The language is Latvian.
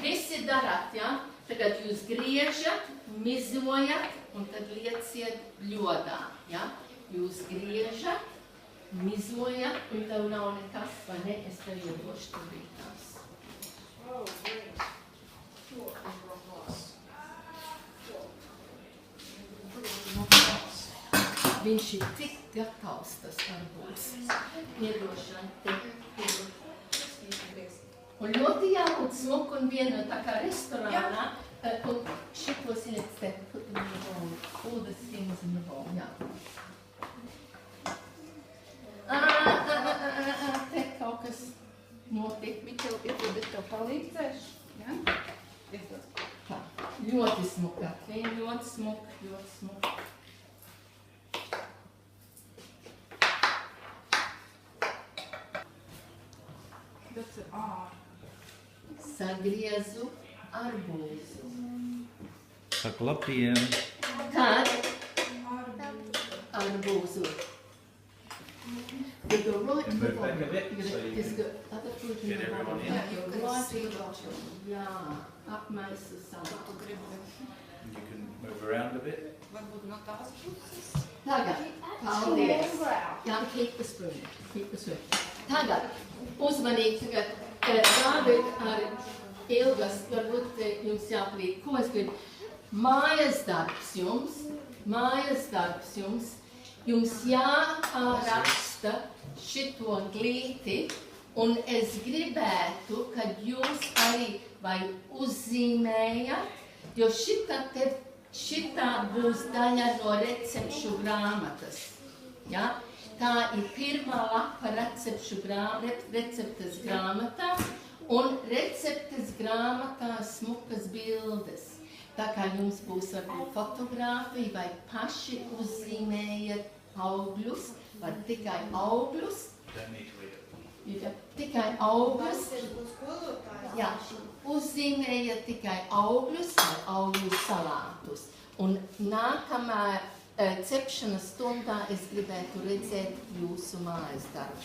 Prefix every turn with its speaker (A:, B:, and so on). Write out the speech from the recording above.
A: visi darat, ja? Tagad jūs griežat, mizojat un tad lieciet bļodā, ja? Jūs griežat, mizojat un tev nav nekas, vai ne? Es tev iedošu tuvītās. Viņš ir tik gatavs, tas arbūs. Iedošana te. Un ļoti jābūt smuku un viena tā kā restorānā. Un šitos iet te, put in the bowl. All the things in the bowl, jā. Te kaut kas notiek.
B: Miķel, iedod, tev palīdzēšu. Ja? Iedod.
A: Tā, ļoti smuka. Viņa ļoti smuka, ļoti smuka. Sagriezu arbūzu.
C: Ar klapiem.
A: Tad arbūzu. You go right to the
C: Move back a bit
A: bottom.
C: so you
A: Just
C: can
A: go other foot in
C: get
A: the
C: everyone
A: bottom.
C: in.
A: Yeah,
B: You
A: go
B: can
A: right
B: see
A: to the
B: the
A: bottom. Yeah, apmaisu savu.
B: Tu gribi.
C: You can move around a bit.
B: Varbūt no tās puses.
A: Tagad, paldies. Jā, keep the spoon. Keep the spoon. Tagad, uzmanīgi, tagad rādīt ar ilgas, varbūt jums jāplīt. Ko es gribu? Mājas darbs jums. Jums jāraksta šito glīti, un es gribētu, kad jūs arī vai uzzīmējat, jo šitā būs daļa no recepšu grāmatas. Ja? Tā ir pirmā lapa receptes grāmatā, un receptes grāmatā smukas bildes. Tā kā jums būs varbūt fotogrāfija vai paši uzzīmējat augļus, vai tikai augļus.
C: Don't need to read it.
A: Tikai augļus. Jā, uzzīmējat tikai augļus vai augļu salātus. Un nākamā cepšanas stundā es gribētu redzēt jūsu mājas darbu.